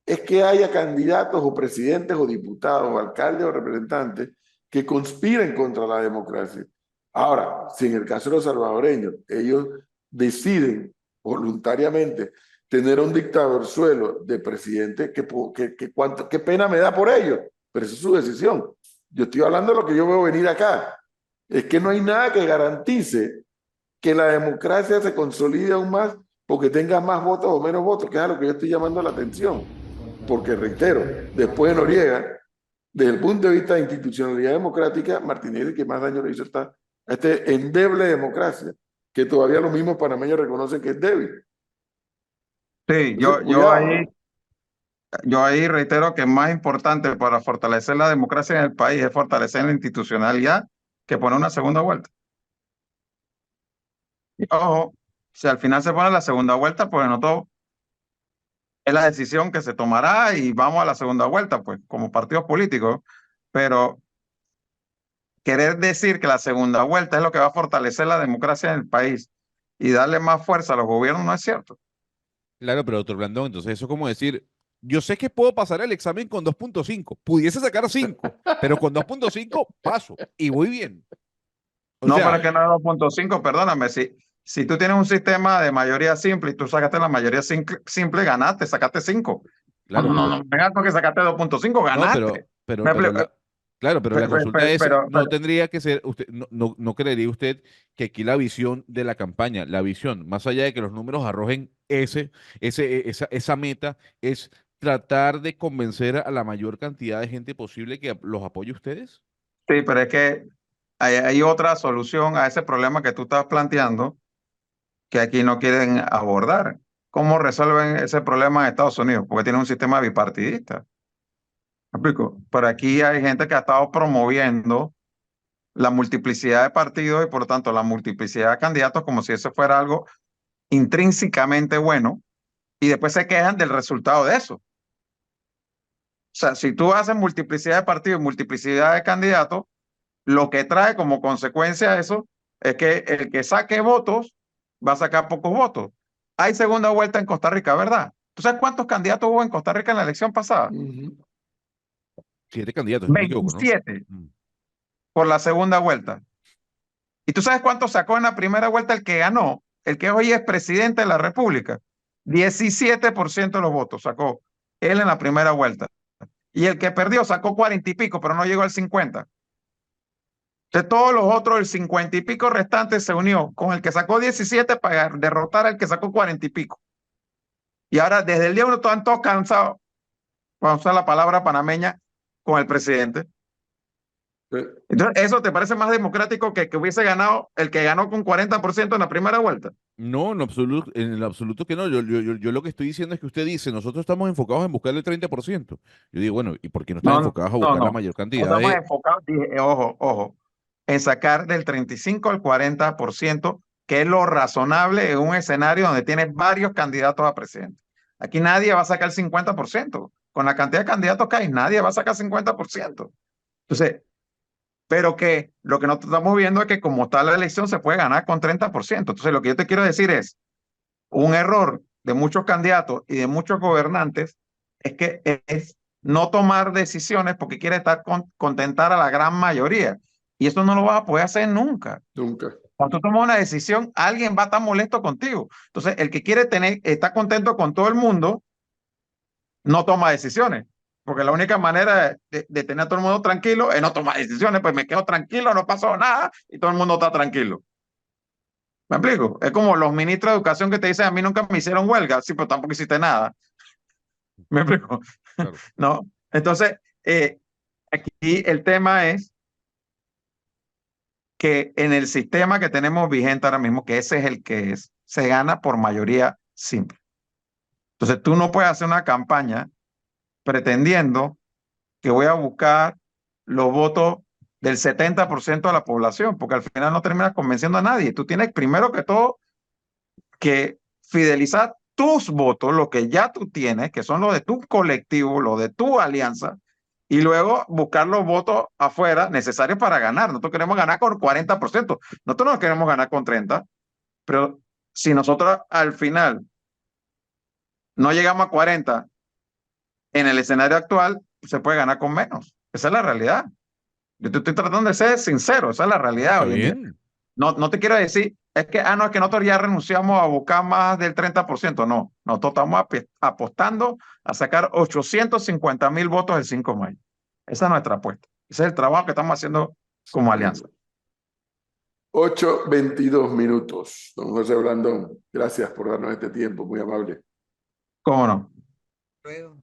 es que haya candidatos o presidentes o diputados o alcaldes o representantes que conspiren contra la democracia. Ahora, si en el caso de los salvadoreños ellos deciden voluntariamente tener un dictadorzuelo de presidente, ¿qué pena me da por ello? Pero esa es su decisión. Yo estoy hablando de lo que yo veo venir acá. Es que no hay nada que garantice que la democracia se consolide aún más porque tenga más votos o menos votos, que es a lo que yo estoy llamando la atención. Porque reitero, después de Noriega, desde el punto de vista de institucionalidad democrática, Martinelli que más daño le hizo a esta endeble democracia, que todavía los mismos panameños reconocen que es débil. Sí, Entonces, yo cuidado. ahí reitero que más importante para fortalecer la democracia en el país es fortalecer la institucionalidad que poner una segunda vuelta. Y ojo, si al final se pone la segunda vuelta, pues no todo es la decisión que se tomará y vamos a la segunda vuelta, pues como partidos políticos, pero querer decir que la segunda vuelta es lo que va a fortalecer la democracia en el país y darle más fuerza a los gobiernos no es cierto. claro, pero doctor Blandón, entonces eso es como decir, yo sé que puedo pasar el examen con 2.5, pudiese sacar 5, pero con 2.5 paso y voy bien. O No, pero es sea, que no es 2.5, perdóname, si tú tienes un sistema de mayoría simple y tú sacaste la mayoría simple, ganaste, sacaste 5. No, claro, no, no, pero no, venga con que sacaste 2.5, no, ganaste. Me expli- pero la consulta es, no pero, tendría que ser, usted, no creería usted que aquí la visión de la campaña, la visión, más allá de que los números arrojen esa meta, es tratar de convencer a la mayor cantidad de gente posible que los apoye a ustedes? sí, pero es que hay otra solución a ese problema que tú estás planteando que aquí no quieren abordar. ¿Cómo resuelven ese problema en Estados Unidos? Porque tienen un sistema bipartidista. ¿Me explico? Pero aquí hay gente que ha estado promoviendo la multiplicidad de partidos y por lo tanto la multiplicidad de candidatos como si eso fuera algo intrínsecamente bueno y después se quejan del resultado de eso. O sea, si tú haces multiplicidad de partidos y multiplicidad de candidatos, lo que trae como consecuencia eso es que el que saque votos va a sacar pocos votos. Hay segunda vuelta en Costa Rica, ¿verdad? ¿Tú sabes cuántos candidatos hubo en Costa Rica en la elección pasada? 7 candidatos, si no me equivoco, ¿no? 27 por la segunda vuelta. ¿Y tú sabes cuánto sacó en la primera vuelta el que ganó? El que hoy es presidente de la República. 17% de los votos sacó él en la primera vuelta. Y el que perdió sacó 40 y pico, pero no llegó al 50. De todos los otros, el 50 y pico restante se unió con el que sacó 17 para derrotar al que sacó 40 y pico. Y ahora, desde el día uno, están todos cansados, para usar la palabra panameña, con el presidente. Entonces, ¿eso te parece más democrático que hubiese ganado el que ganó con 40% en la primera vuelta? No, en lo absoluto que no. Yo lo que estoy diciendo es que usted dice, nosotros estamos enfocados en buscar el 30%. Yo digo, bueno, ¿y por qué no están No, enfocados a no, buscar la no. mayor No cantidad estamos de... enfocados, ojo, ojo, en sacar del 35 al 40%, que es lo razonable en un escenario donde tienes varios candidatos a presidente. Aquí nadie va a sacar el 50%. Con la cantidad de candidatos que hay, nadie va a sacar 50%. Entonces, pero que lo que nosotros estamos viendo es que como está la elección se puede ganar con 30%. Entonces, lo que yo te quiero decir es, un error de muchos candidatos y de muchos gobernantes es que es no tomar decisiones porque quiere estar contentar a la gran mayoría. Y eso no lo vas a poder hacer nunca. Nunca. Cuando tú tomas una decisión, alguien va a estar molesto contigo. Entonces, el que quiere estar contento con todo el mundo, no toma decisiones. Porque la única manera de tener a todo el mundo tranquilo es no tomar decisiones. Pues me quedo tranquilo, no pasó nada y todo el mundo está tranquilo. ¿Me explico? Es como los ministros de educación que te dicen, a mí nunca me hicieron huelga. Sí, pero tampoco hiciste nada. ¿Me explico? Claro. ¿No? Entonces, aquí el tema es que en el sistema que tenemos vigente ahora mismo, que ese es el que es, se gana por mayoría simple. Entonces, tú no puedes hacer una campaña pretendiendo que voy a buscar los votos del 70% de la población, porque al final no terminas convenciendo a nadie. Tú tienes primero que todo que fidelizar tus votos, lo que ya tú tienes, que son los de tu colectivo, los de tu alianza, y luego buscar los votos afuera necesarios para ganar. Nosotros queremos ganar con 40%, nosotros no queremos ganar con 30%, pero si nosotros al final no llegamos a 40% en el escenario actual, se puede ganar con menos. Esa es la realidad. Yo te estoy tratando de ser sincero, esa es la No, realidad está hoy en día. bien. No te quiero decir, no, es que nosotros ya renunciamos a buscar más del 30%. No, nosotros estamos apostando a sacar 850,000 votos el 5 de mayo. Esa es nuestra apuesta. Ese es el trabajo que estamos haciendo como alianza. 8:22. Don José Blandón, gracias por darnos este tiempo, muy amable. ¿Cómo no? Luego.